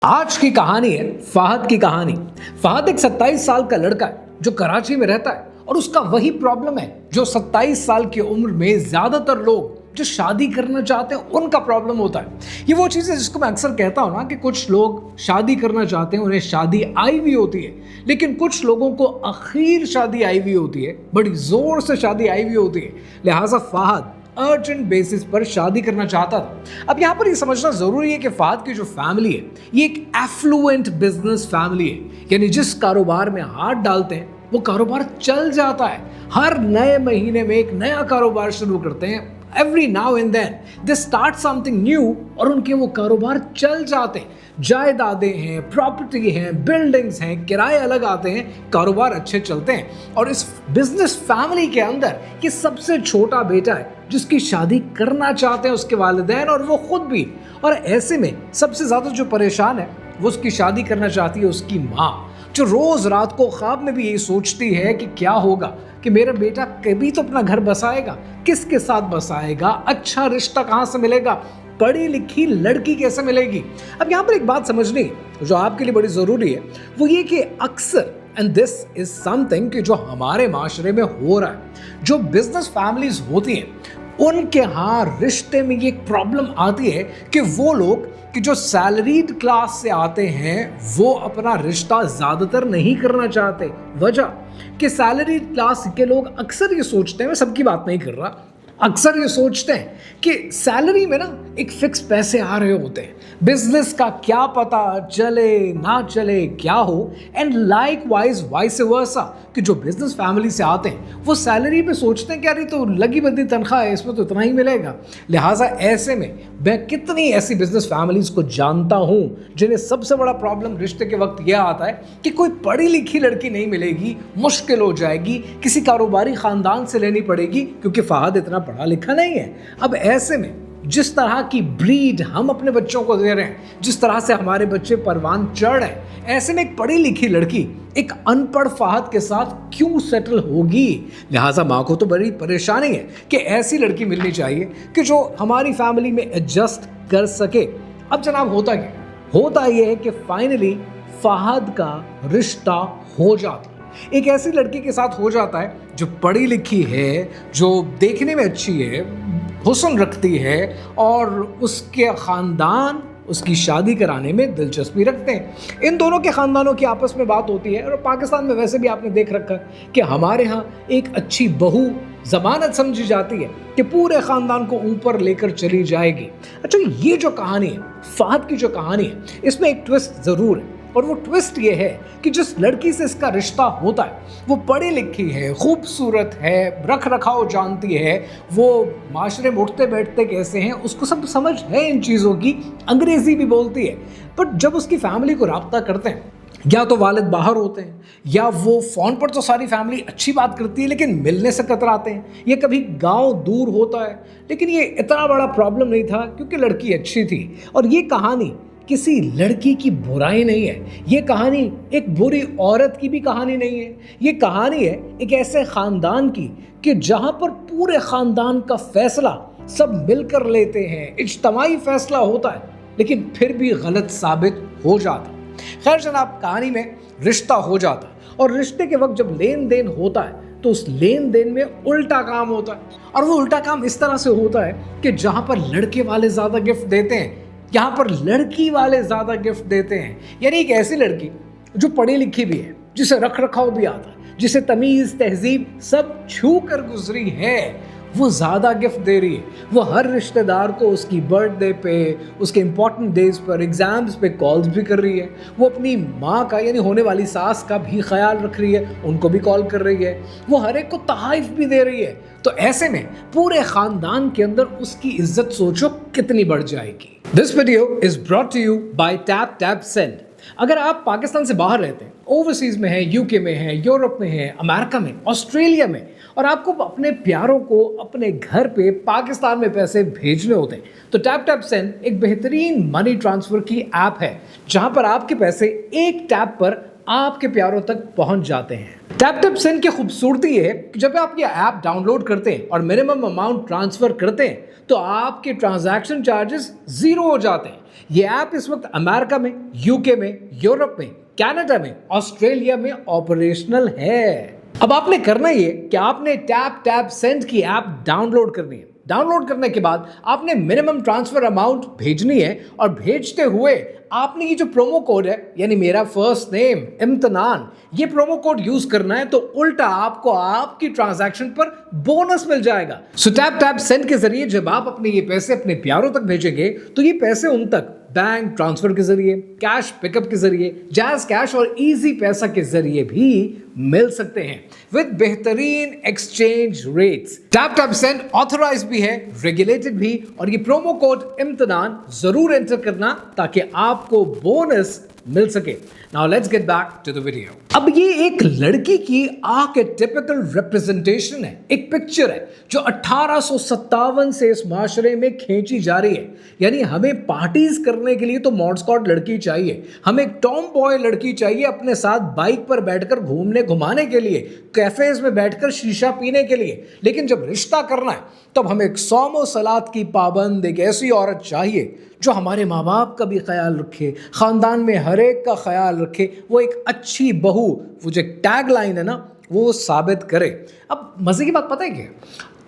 आज की कहानी है फहद की कहानी। फहद एक 27 साल का लड़का है जो कराची में रहता है और उसका वही प्रॉब्लम है जो 27 साल की उम्र में ज्यादातर लोग जो शादी करना चाहते हैं उनका प्रॉब्लम होता है। ये वो चीज़ है जिसको मैं अक्सर कहता हूँ ना कि कुछ लोग शादी करना चाहते हैं, उन्हें शादी आई हुई होती है, लेकिन कुछ लोगों को अखीर शादी आई हुई होती है, बड़ी जोर से शादी आई हुई होती है। लिहाजा फहद अर्जेंट बेसिस पर शादी करना चाहता था। अब यहाँ पर ये समझना जरूरी है कि फहद की जो फैमिली है ये एक एफ्लुएंट बिजनेस फैमिली है, यानी जिस कारोबार में हाथ डालते हैं वो कारोबार चल जाता है। हर नए महीने में एक नया कारोबार शुरू करते हैं। Every now and then they start something new और उनके वो कारोबार चल जाते हैं। जायदादें हैं, प्रॉपर्टी हैं, बिल्डिंग्स हैं, किराए अलग आते हैं, कारोबार अच्छे चलते हैं। और इस बिजनेस फैमिली के अंदर ये सबसे छोटा बेटा है जिसकी शादी करना चाहते हैं उसके वालिदैन और वो खुद भी। और ऐसे में सबसे ज़्यादा जो परेशान है वो उसकी शादी करना चाहती है उसकी माँ, जो रोज़ रात को ख्वाब में भी यही सोचती है कि क्या होगा, कि मेरा बेटा कभी तो अपना घर बसाएगा, किसके साथ बसाएगा, अच्छा रिश्ता कहाँ से मिलेगा, पढ़ी लिखी लड़की कैसे मिलेगी। अब यहाँ पर एक बात समझनी जो आपके लिए बड़ी ज़रूरी है वो ये कि अक्सर एंड दिस इज समथिंग कि जो हमारे माशरे में हो रहा है, जो बिजनेस फैमिलीज होती हैं उनके यहाँ रिश्ते में ये एक प्रॉब्लम आती है कि वो लोग कि जो सैलरीड क्लास से आते हैं वो अपना रिश्ता ज़्यादातर नहीं करना चाहते। वजह कि सैलरीड क्लास के लोग अक्सर ये सोचते हैं, मैं सबकी बात नहीं कर रहा, अक्सर ये सोचते हैं कि सैलरी में ना एक फिक्स पैसे आ रहे होते हैं, बिजनेस का क्या पता चले ना चले क्या हो। एंड लाइक वाइस वर्सा कि जो बिजनेस फैमिली से आते हैं वो सैलरी पे सोचते हैं कि यार तो लगी बदी तनख्वाह है, इसमें तो इतना ही मिलेगा। लिहाजा ऐसे में मैं कितनी ऐसी बिजनेस फैमिलीज को जानता हूँ जिन्हें सबसे बड़ा प्रॉब्लम रिश्ते के वक्त यह आता है कि कोई पढ़ी लिखी लड़की नहीं मिलेगी, मुश्किल हो जाएगी, किसी कारोबारी ख़ानदान से लेनी पड़ेगी क्योंकि फहद इतना पढ़ा लिखा नहीं है। अब ऐसे में जिस तरह की ब्रीड हम अपने बच्चों को दे रहे हैं, जिस तरह से हमारे बच्चे परवान चढ़ रहे हैं, ऐसे में एक पढ़ी लिखी लड़की एक अनपढ़ फहद के साथ क्यों सेटल होगी। लिहाजा माँ को तो बड़ी परेशानी है कि ऐसी लड़की मिलनी चाहिए कि जो हमारी फैमिली में एडजस्ट कर सके। अब जनाब होता क्या, होता यह है कि फाइनली फहद का रिश्ता हो जाता है, एक ऐसी लड़की के साथ हो जाता है जो पढ़ी लिखी है, जो देखने में अच्छी है, हुस्न रखती है और उसके ख़ानदान उसकी शादी कराने में दिलचस्पी रखते हैं। इन दोनों के ख़ानदानों की आपस में बात होती है और पाकिस्तान में वैसे भी आपने देख रखा है कि हमारे यहाँ एक अच्छी बहू ज़मानत समझी जाती है कि पूरे ख़ानदान को ऊपर लेकर चली जाएगी। अच्छा, ये जो कहानी है, फहद की जो कहानी है, इसमें एक ट्विस्ट ज़रूर है और वो ट्विस्ट ये है कि जिस लड़की से इसका रिश्ता होता है वो पढ़ी लिखी है, खूबसूरत है, रख रखाव जानती है, वो माशरे में उठते बैठते कैसे हैं उसको सब समझ है इन चीज़ों की, अंग्रेज़ी भी बोलती है। पर जब उसकी फैमिली को राब्ता करते हैं, या तो वालिद बाहर होते हैं या वो फ़ोन पर तो सारी फैमिली अच्छी बात करती है लेकिन मिलने से कतराते हैं, या कभी गांव दूर होता है। लेकिन ये इतना बड़ा प्रॉब्लम नहीं था क्योंकि लड़की अच्छी थी। और ये कहानी किसी लड़की की बुराई नहीं है, ये कहानी एक बुरी औरत की भी कहानी नहीं है, ये कहानी है एक ऐसे ख़ानदान की कि जहाँ पर पूरे ख़ानदान का फ़ैसला सब मिलकर लेते हैं, इज्तमाई फ़ैसला होता है लेकिन फिर भी गलत साबित हो जाता। खैर जनाब, कहानी में रिश्ता हो जाता और रिश्ते के वक्त जब लेन देन होता है तो उस लेन देन में उल्टा काम होता है। और वो उल्टा काम इस तरह से होता है कि जहाँ पर लड़के वाले ज़्यादा गिफ्ट देते हैं यहाँ पर लड़की वाले ज़्यादा गिफ्ट देते हैं। यानी एक ऐसी लड़की जो पढ़ी लिखी भी है, जिसे रख रखाव भी आता है, जिसे तमीज़ तहजीब सब छू कर गुजरी है, वो ज़्यादा गिफ्ट दे रही है। वो हर रिश्तेदार को उसकी बर्थडे पे, उसके इंपॉर्टेंट डेज पर, एग्ज़ाम्स पे कॉल्स भी कर रही है। वो अपनी माँ का यानी होने वाली सास का भी ख्याल रख रही है, उनको भी कॉल कर रही है। वो हर एक को तहाइफ भी दे रही है। तो ऐसे में पूरे ख़ानदान के अंदर उसकी इज्जत सोचो कितनी बढ़ जाएगी। This video is brought to you by tap tap send. अगर आप पाकिस्तान से बाहर रहते हैं, ओवरसीज़ में हैं, यूके में हैं, यूरोप में हैं, अमेरिका में, ऑस्ट्रेलिया में, और आपको अपने प्यारों को अपने घर पे पाकिस्तान में पैसे भेजने होते हैं तो टैप टैप सेंड एक बेहतरीन मनी ट्रांसफ़र की ऐप है जहां पर आपके पैसे एक टैप पर آپ کے پیاروں تک پہنچ جاتے ہیں۔ ٹیپ ٹیپ سینڈ کی خوبصورتی یہ ہے کہ جب آپ یہ ایپ ڈاؤن لوڈ کرتے ہیں اور منیمم اماؤنٹ ٹرانسفر کرتے ہیں تو آپ کے ٹرانزیکشن چارجز زیرو ہو جاتے ہیں۔ یہ ایپ اس وقت امریکہ میں، UK میں، یورپ میں، کینیڈا میں، آسٹریلیا میں آپریشنل ہے۔ اب آپ نے کرنا یہ کہ آپ نے ٹیپ ٹیپ سینڈ کی ایپ ڈاؤن لوڈ کرنی ہے۔ ڈاؤن لوڈ کرنے کے بعد آپ نے منیمم ٹرانسفر اماؤنٹ بھیجنی ہے اور بھیجتے ہوئے آپ نے یہ جو پرومو کوڈ ہے یعنی میرا فرسٹ نیم امتنان، یہ پرومو کوڈ یوز کرنا ہے تو الٹا آپ کو آپ کی ٹرانزیکشن پر بونس مل جائے گا۔ سو ٹیپ ٹیپ سینڈ کے ذریعے جب آپ اپنے یہ پیسے اپنے پیاروں تک بھیجیں گے تو یہ پیسے ان تک بینک ٹرانسفر کے ذریعے، کیش پک اپ کے ذریعے، جیز کیش اور ایزی پیسہ کے ذریعے بھی مل سکتے ہیں with بہترین exchange rates. Tap tap send authorise بھی ہے، ریگولیٹڈ بھی، اور یہ پرومو کوڈ امتنان ضرور انٹر کرنا تاکہ آپ کو بونس مل سکے۔ Now let's get back to the video۔ اب یہ ایک لڑکی کی آرکیٹیپیکل ریپریزنٹیشن ہے، ایک پکچر ہے جو 1857 سے اس معاشرے میں کھینچی جا رہی ہے۔ یعنی ہمیں پارٹیز کرنے کے لیے تو ماڈسکاٹ لڑکی چاہیے، ہمیں ٹام بوائے لڑکی چاہیے اپنے ساتھ بائک پر بیٹھ کر گھمانے کے لیے، کیفیز میں بیٹھ کر شیشہ پینے کے لیے، لیکن جب رشتہ کرنا ہے تب ہمیں ایک صوم و صلات کی پابند ایک ایسی عورت چاہیے جو ہمارے ماں باپ کا بھی خیال رکھے، خاندان میں ہر ایک کا خیال رکھے، وہ ایک اچھی بہو، وہ جو ٹیگ لائن ہے نا وہ ثابت کرے۔ اب مزے کی بات پتہ ہے کیا؟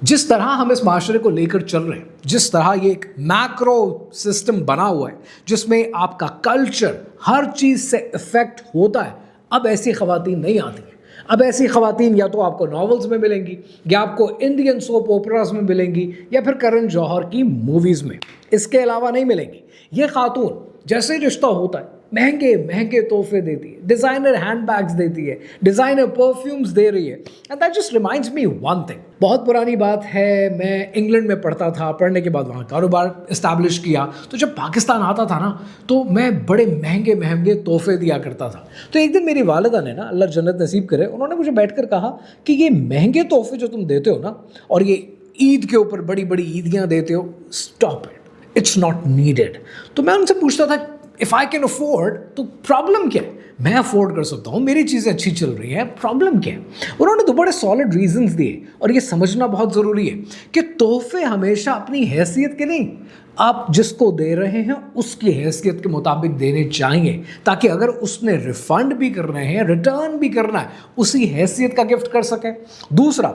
جس طرح ہم اس معاشرے کو لے کر چل رہے ہیں، جس طرح یہ ایک میکرو سسٹم بنا ہوا ہے جس میں آپ کا کلچر ہر چیز سے افیکٹ ہوتا ہے، اب ایسی خواتین نہیں آتی ہیں۔ اب ایسی خواتین یا تو آپ کو ناولز میں ملیں گی، یا آپ کو انڈین سوپ اوپراز میں ملیں گی، یا پھر کرن جوہر کی موویز میں، اس کے علاوہ نہیں ملیں گی۔ یہ خاتون جیسے رشتہ ہوتا ہے مہنگے مہنگے تحفے دیتی ہے، ڈیزائنر ہینڈ بیگز دیتی ہے، ڈیزائنر پرفیومز دے رہی ہے۔ And that just reminds me one thing, بہت پرانی بات ہے، میں انگلینڈ میں پڑھتا تھا، پڑھنے کے بعد وہاں کاروبار اسٹیبلش کیا، تو جب پاکستان آتا تھا نا تو میں بڑے مہنگے مہنگے تحفے دیا کرتا تھا۔ تو ایک دن میری والدہ نے نا، اللہ جنت نصیب کرے، انہوں نے مجھے بیٹھ کر کہا کہ یہ مہنگے تحفے جو تم دیتے ہو نا، اور یہ عید کے اوپر بڑی بڑی عیدیاں دیتے ہو، stop it, it's not needed. تو میں ان سے پوچھتا تھا اف آئی کین افورڈ تو پرابلم کیا ہے؟ میں افورڈ کر سکتا ہوں، میری چیزیں اچھی چل رہی ہیں، پرابلم کیا ہے؟ انہوں نے تو بڑے سالڈ ریزنز دیے، اور یہ سمجھنا بہت ضروری ہے کہ تحفے ہمیشہ اپنی حیثیت کے نہیں، آپ جس کو دے رہے ہیں اس کی حیثیت کے مطابق دینے چاہیے، تاکہ اگر اس نے ریفنڈ بھی کرنا ہے، ریٹرن بھی کرنا ہے، اسی حیثیت کا گفٹ کر سکے۔ دوسرا،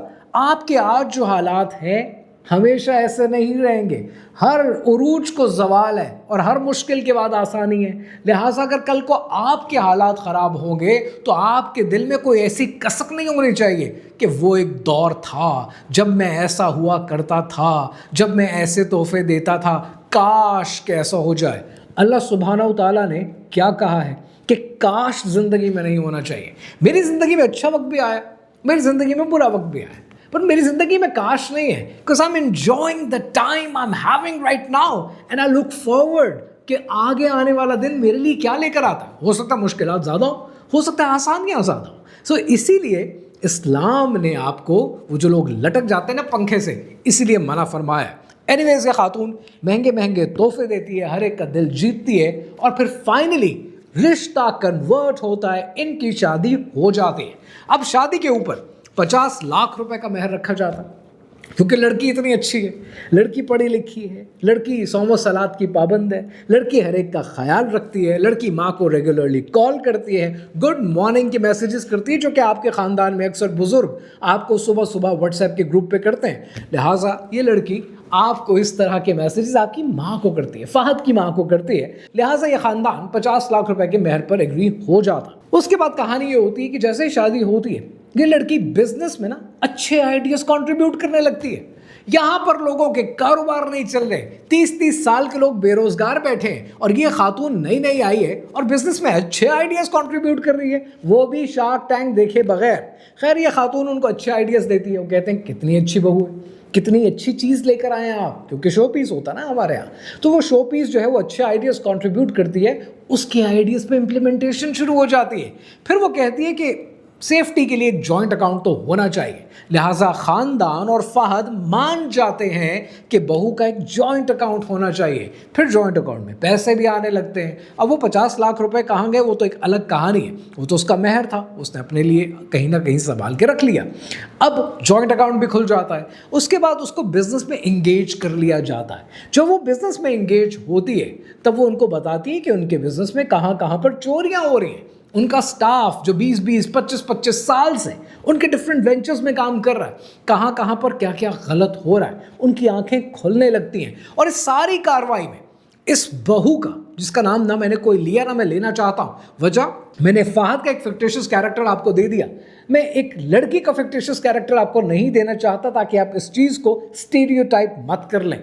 آپ کے آج جو حالات ہیں ہمیشہ ایسے نہیں رہیں گے، ہر عروج کو زوال ہے اور ہر مشکل کے بعد آسانی ہے۔ لہٰذا اگر کل کو آپ کے حالات خراب ہوں گے تو آپ کے دل میں کوئی ایسی کسک نہیں ہونی چاہیے کہ وہ ایک دور تھا جب میں ایسا ہوا کرتا تھا، جب میں ایسے تحفے دیتا تھا، کاش کہ ایسا ہو جائے۔ اللہ سبحانہ و تعالیٰ نے کیا کہا ہے کہ کاش زندگی میں نہیں ہونا چاہیے۔ میری زندگی میں اچھا وقت بھی آیا، میری زندگی میں برا وقت بھی آیا، پر میری زندگی میں کاش نہیں ہے، because I'm enjoying the time I'm having right now and I look forward کہ آگے آنے والا دن میرے لیے کیا لے کر آتا ہے۔ ہو سکتا ہے مشکلات زیادہ ہو سکتا ہے آسانیاں زیادہ ہو۔ اسی لیے اسلام نے آپ کو، وہ جو لوگ لٹک جاتے ہیں نا پنکھے سے، اسی لیے منع فرمایا۔ اینیویز یہ خاتون مہنگے مہنگے تحفے دیتی ہے، ہر ایک کا دل جیتتی ہے، اور پھر فائنلی رشتہ کنورٹ ہوتا ہے، ان کی شادی ہو جاتی ہے۔ اب شادی کے اوپر 50 لاکھ روپے کا مہر رکھا جاتا ہے، کیونکہ لڑکی اتنی اچھی ہے، لڑکی پڑھی لکھی ہے، لڑکی صوم و صلات کی پابند ہے، لڑکی ہر ایک کا خیال رکھتی ہے، لڑکی ماں کو ریگولرلی کال کرتی ہے، گڈ مارننگ کے میسیجز کرتی ہے، جو کہ آپ کے خاندان میں اکثر بزرگ آپ کو صبح صبح واٹس ایپ کے گروپ پہ کرتے ہیں۔ لہٰذا یہ لڑکی آپ کو اس طرح کے میسیجز آپ کی ماں کو کرتی ہے، فہد کی ماں کو کرتی ہے، لہٰذا یہ خاندان 50 لاکھ روپے کے مہر پر ایگری ہو جاتا۔ اس کے بعد کہانی یہ ہوتی ہے کہ جیسے ہی شادی ہوتی ہے یہ لڑکی بزنس میں نا اچھے آئیڈیاز کنٹریبیوٹ کرنے لگتی ہے۔ یہاں پر لوگوں کے کاروبار نہیں چل رہے، 30 سال کے لوگ بے روزگار بیٹھے ہیں، اور یہ خاتون نئی آئی ہے اور بزنس میں اچھے آئیڈیاز کنٹریبیوٹ کر رہی ہے، وہ بھی شارک ٹینک دیکھے بغیر۔ خیر یہ خاتون ان کو اچھے آئیڈیاز دیتی ہے، وہ کہتے ہیں کتنی اچھی بہو ہے، کتنی اچھی چیز لے کر آئے ہیں آپ، کیونکہ شو پیس ہوتا ہے نا ہمارے یہاں، تو وہ شو پیس جو ہے وہ اچھے آئیڈیاز کنٹریبیوٹ کرتی ہے، اس کے آئیڈیاز پہ امپلیمنٹیشن شروع ہو جاتی ہے۔ پھر وہ کہتی ہے کہ सेफ्टी के लिए एक जॉइंट अकाउंट तो होना चाहिए। लिहाजा खानदान और फहद मान जाते हैं कि बहू का एक जॉइंट अकाउंट होना चाहिए। फिर जॉइंट अकाउंट में पैसे भी आने लगते हैं। अब वो 50 लाख रुपए कहाँ गए वो तो एक अलग कहानी है, वो तो उसका मेहर था, उसने अपने लिए कहीं ना कहीं संभाल के रख लिया। अब जॉइंट अकाउंट भी खुल जाता है, उसके बाद उसको बिजनेस में इंगेज कर लिया जाता है। जब वो बिजनेस में इंगेज होती है तब वो उनको बताती है कि उनके बिजनेस में कहाँ कहाँ पर चोरियां हो रही हैं। उनका स्टाफ जो 20-20, 25-25 साल से उनके डिफरेंट वेंचर्स में काम कर रहा है, कहाँ कहाँ पर क्या क्या गलत हो रहा है, उनकी आंखें खुलने लगती हैं। और इस सारी कार्रवाई में इस बहू का, जिसका नाम ना मैंने कोई लिया ना मैं लेना चाहता हूँ, वजह मैंने फहद का एक फिक्टिशियस कैरेक्टर आपको दे दिया, मैं एक लड़की का फिक्टिशियस कैरेक्टर आपको नहीं देना चाहता ताकि आप इस चीज़ को स्टीरियोटाइप मत कर लें।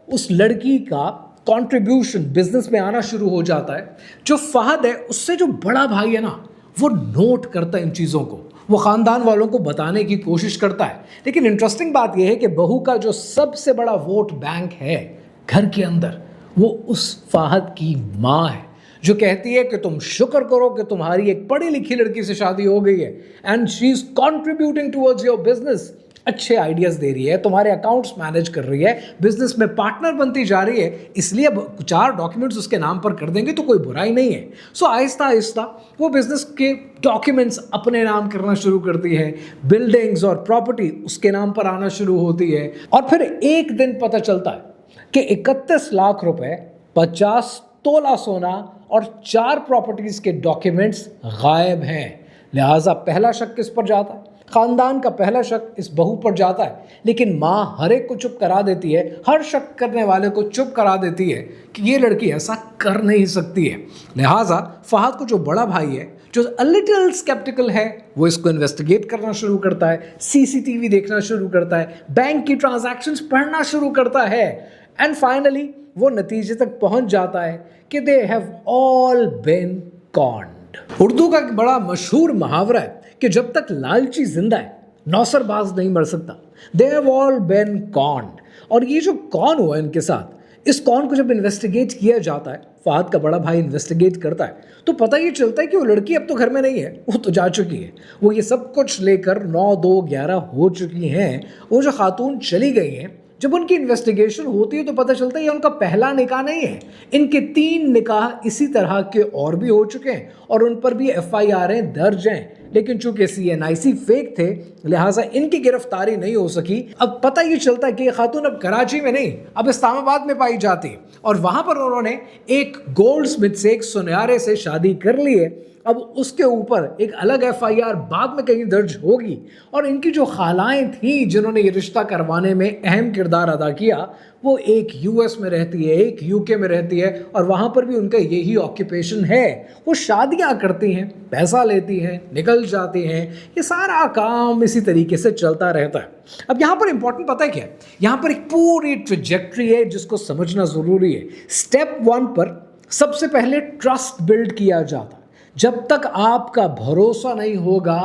उस लड़की का कंट्रीब्यूशन बिजनेस में आना शुरू हो जाता है। जो फहद है उससे जो बड़ा भाई है ना, वो नोट करता है इन चीज़ों को, वो ख़ानदान वालों को बताने की कोशिश करता है। लेकिन इंटरेस्टिंग बात यह है कि बहू का जो सबसे बड़ा वोट बैंक है घर के अंदर, वो उस फहद की माँ है, जो कहती है कि तुम शुक्र करो कि तुम्हारी एक पढ़ी लिखी लड़की से शादी हो गई है and she is contributing towards your business, अच्छे आइडियाज़ दे रही है, तुम्हारे अकाउंट्स मैनेज कर रही है, बिजनेस में पार्टनर बनती जा रही है, इसलिए अब 4 डॉक्यूमेंट्स उसके नाम पर कर देंगे तो कोई बुराई नहीं है। आहिस्ता आहिस्ता वो बिजनेस के डॉक्यूमेंट्स अपने नाम करना शुरू करती है, बिल्डिंग्स और प्रॉपर्टी उसके नाम पर आना शुरू होती है। और फिर एक दिन पता चलता है कि 31 लाख रुपए, 50 तोला सोना और 4 प्रॉपर्टीज़ के डॉक्यूमेंट्स गायब हैं। लिहाजा पहला शक किस पर जाता है? खानदान का पहला शक इस बहू पर जाता है। लेकिन माँ हर एक को चुप करा देती है, हर शक करने वाले को चुप करा देती है कि ये लड़की ऐसा कर नहीं सकती है। लिहाजा फहद को जो बड़ा भाई है, जो अ लिटिल स्केप्टिकल है, वो इसको इन्वेस्टिगेट करना शुरू करता है, सीसीटीवी देखना शुरू करता है, बैंक की ट्रांजैक्शंस पढ़ना शुरू करता है एंड फाइनली वो नतीजे तक पहुंच जाता है कि they have all been conned. Urdu का एक बड़ा मशहूर मुहावरा है कि जब तक लालची जिंदा है नौसरबाज नहीं मर सकता। They have all been conned. और ये जो कॉन हुआ इनके साथ, इस कॉन को जब इन्वेस्टिगेट किया जाता है, फहद का बड़ा भाई इन्वेस्टिगेट करता है, तो पता ये चलता है कि वो लड़की अब तो घर में नहीं है, वो तो जा चुकी है। वो ये सब कुछ लेकर 9, 2, 11 हो चुकी हैं। वो जो खातून चली गई हैं, जब उनकी इन्वेस्टिगेशन होती है तो पता चलता है ये उनका पहला निकाह नहीं है, इनके 3 निकाह इसी तरह के और भी हो चुके हैं और उन पर भी FIR दर्ज हैं। लेकिन चूंकि CNIC फेक थे, लिहाजा इनकी गिरफ्तारी नहीं हो सकी। अब पता ये चलता है कि ये खातून अब कराची में नहीं, अब इस्लामाबाद में पाई जाती और वहां पर उन्होंने एक गोल्ड स्मिथ से, एक सुनहरे से शादी कर ली है। अब उसके ऊपर एक अलग FIR बाद में कहीं दर्ज होगी। और इनकी जो खालाएं थी जिन्होंने ये रिश्ता करवाने में अहम किरदार अदा किया, वो एक US में रहती है, एक UK में रहती है और वहाँ पर भी उनका यही ऑक्यूपेशन है। वो शादियाँ करती हैं, पैसा लेती हैं, निकल जाती हैं, ये सारा काम इसी तरीके से चलता रहता है। अब यहाँ पर इंपॉर्टेंट पता है क्या है? यहाँ पर एक पूरी ट्रेजेक्ट्री है जिसको समझना ज़रूरी है। स्टेप 1 पर सबसे पहले ट्रस्ट बिल्ड किया जाता है। जब तक आपका भरोसा नहीं होगा,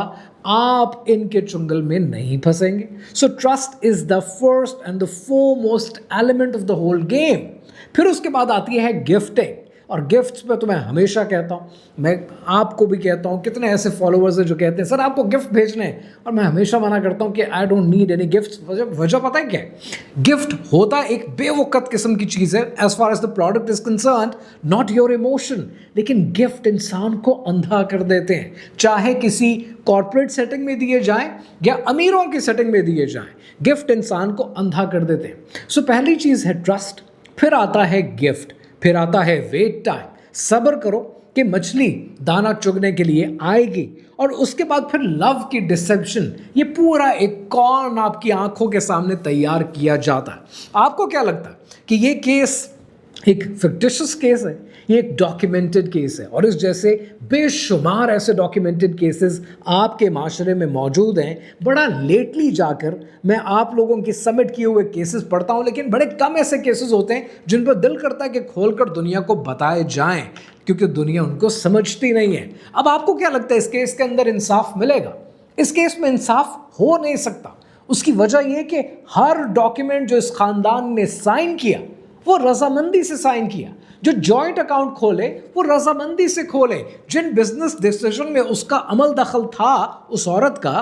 आप इनके चुंगल में नहीं फंसेंगे। So trust is the first and the foremost element of the whole game. फिर उसके बाद आती है गिफ्टिंग। और गिफ्ट्स पे तो मैं हमेशा कहता हूँ, मैं आपको भी कहता हूँ, कितने ऐसे फॉलोअर्स हैं जो कहते हैं सर आपको गिफ्ट भेजने हैं, और मैं हमेशा मना करता हूँ कि I don't need any gifts. वजह पता है क्या है? गिफ्ट होता एक बेवकत किस्म की चीज़ है as far as the product is concerned, not your emotion. लेकिन गिफ्ट इंसान को अंधा कर देते हैं, चाहे किसी कॉर्पोरेट सेटिंग में दिए जाएं या अमीरों की सेटिंग में दिए जाएं, गिफ्ट इंसान को अंधा कर देते हैं। सो पहली चीज़ है ट्रस्ट, फिर आता है गिफ्ट, फिर आता है वेट टाइम, सब्र करो कि मछली दाना चुगने के लिए आएगी, और उसके बाद फिर लव की डिसेप्शन। ये पूरा एक कॉन आपकी आंखों के सामने तैयार किया जाता है। आपको क्या लगता है कि ये केस एक फिक्टिशियस केस है, ये एक डॉक्यूमेंटेड केस है? और इस जैसे बेशुमार ऐसे डॉक्यूमेंटेड केसेस आपके माशरे में मौजूद हैं। बड़ा लेटली जाकर मैं आप लोगों की सबमिट किए हुए केसेस पढ़ता हूं, लेकिन बड़े कम ऐसे केसेस होते हैं जिन पर दिल करता है कि खोलकर दुनिया को बताए जाएं, क्योंकि दुनिया उनको समझती नहीं है। अब आपको क्या लगता है, इस केस के अंदर इंसाफ मिलेगा? इस केस में इंसाफ हो नहीं सकता। उसकी वजह यह कि हर डॉक्यूमेंट जो इस खानदान ने साइन किया वो रजामंदी से साइन किया। जो जॉइंट अकाउंट खोले वो रजामंदी से खोले। जिन बिजनेस डिसीजन में उसका अमल दखल था उस औरत का,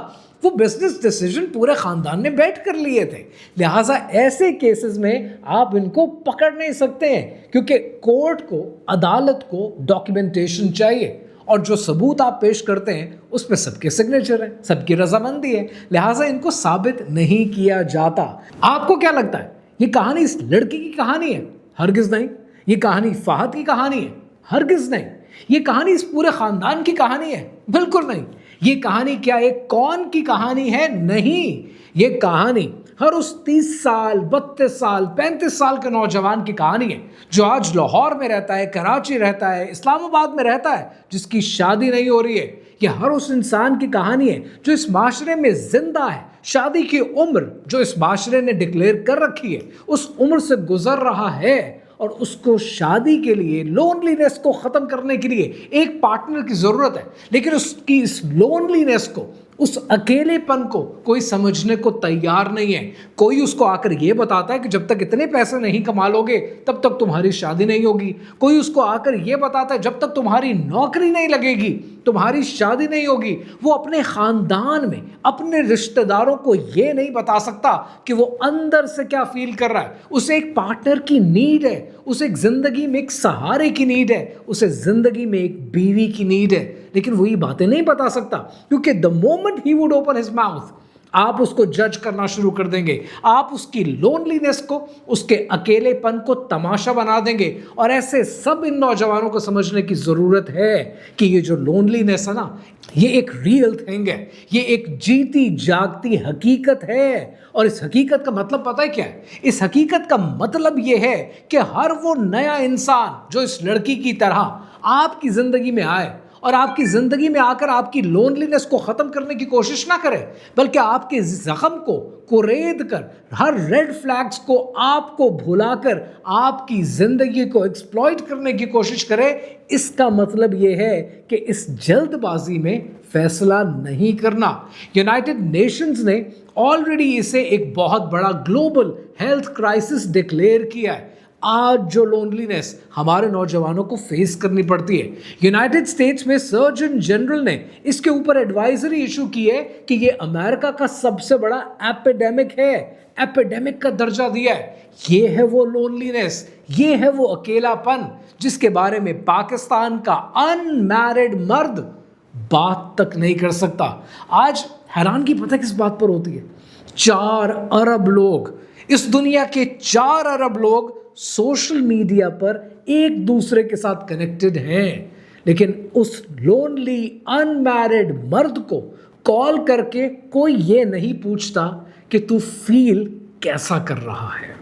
वो बिजनेस डिसीजन पूरे खानदान ने बैठ कर लिए थे। लिहाजा ऐसे केसेस में आप इनको पकड़ नहीं सकते हैं, क्योंकि कोर्ट को, अदालत को डॉक्यूमेंटेशन चाहिए, और जो सबूत आप पेश करते हैं उस पर सबके सिग्नेचर है, सबकी रजामंदी है। लिहाजा इनको साबित नहीं किया जाता। आपको क्या लगता है ये कहानी इस लड़की की कहानी है? हरगिज नहीं। ये कहानी फहद की कहानी है? हरगिज नहीं। ये कहानी इस पूरे खानदान की कहानी है? बिल्कुल नहीं। ये कहानी क्या एक कौन की कहानी है? नहीं। ये कहानी हर उस 30 साल, 32 साल, 35 साल के नौजवान की कहानी है जो आज लाहौर में रहता है, कराची रहता है, इस्लामाबाद में रहता है, जिसकी शादी नहीं हो रही है। ये हर उस इंसान की कहानी है जो इस माशरे में जिंदा है, शादी की उम्र जो इस माशरे ने डिक्लेयर कर रखी है उस उम्र से गुजर रहा है, और उसको शादी के लिए, लोनलीनेस को ख़त्म करने के लिए एक पार्टनर की ज़रूरत है। लेकिन उसकी इस लोनलीनेस को, उस अकेलेपन को कोई समझने को तैयार नहीं है। कोई उसको आकर ये बताता है कि जब तक इतने पैसे नहीं कमा लोगे तब तक तुम्हारी शादी नहीं होगी। कोई उसको आकर ये बताता है जब तक तुम्हारी नौकरी नहीं लगेगी तुम्हारी शादी नहीं होगी। वो अपने ख़ानदान में, अपने रिश्तेदारों को ये नहीं बता सकता कि वो अंदर से क्या फील कर रहा है। उसे एक पार्टनर की नीड है, उसे एक ज़िंदगी में एक सहारे की नीड है, उसे ज़िंदगी में एक बीवी की नीड है, लेकिन वो ये बातें नहीं बता सकता, क्योंकि the moment he would open his mouth आप उसको जज करना शुरू कर देंगे। आप उसकी लोनलीनेस को, उसके अकेलेपन को तमाशा बना देंगे। और ऐसे सब इन नौजवानों को समझने की ज़रूरत है कि ये जो लोनलीनेस है ना, ये एक रियल थिंग है, ये एक जीती जागती हकीकत है। और इस हकीकत का मतलब पता है क्या है? इस हकीकत का मतलब ये है कि हर वो नया इंसान जो इस लड़की की तरह आपकी ज़िंदगी में आए और आपकी ज़िंदगी में आकर आपकी लोनलीनेस को ख़त्म करने की कोशिश ना करे, बल्कि आपके ज़ख्म को कुरेद कर, हर रेड फ्लैग्स को आपको भुलाकर आपकी ज़िंदगी को एक्सप्लॉइट करने की कोशिश करे, इसका मतलब ये है कि इस जल्दबाजी में फैसला नहीं करना। यूनाइटेड नेशंस ने ऑलरेडी इसे एक बहुत बड़ा ग्लोबल हेल्थ क्राइसिस डिक्लेयर किया है। आज जो लोनलीनेस हमारे नौजवानों को फेस करनी पड़ती है, यूनाइटेड स्टेट्स में सर्जन जनरल ने इसके ऊपर एडवाइजरी इशू की है कि ये अमेरिका का सबसे बड़ा एपिडेमिक है, एपिडेमिक का दर्जा दिया है। ये है वो लोनलीनेस, ये है वो अकेलापन जिसके बारे में पाकिस्तान का अनमैरिड मर्द बात तक नहीं कर सकता। आज हैरानगी पता किस बात पर होती है? 4 अरब लोग, इस दुनिया के 4 अरब लोग सोशल मीडिया पर एक दूसरे के साथ कनेक्टेड हैं, लेकिन उस लोनली अनमैरिड मर्द को कॉल करके कोई ये नहीं पूछता कि तू फील कैसा कर रहा है।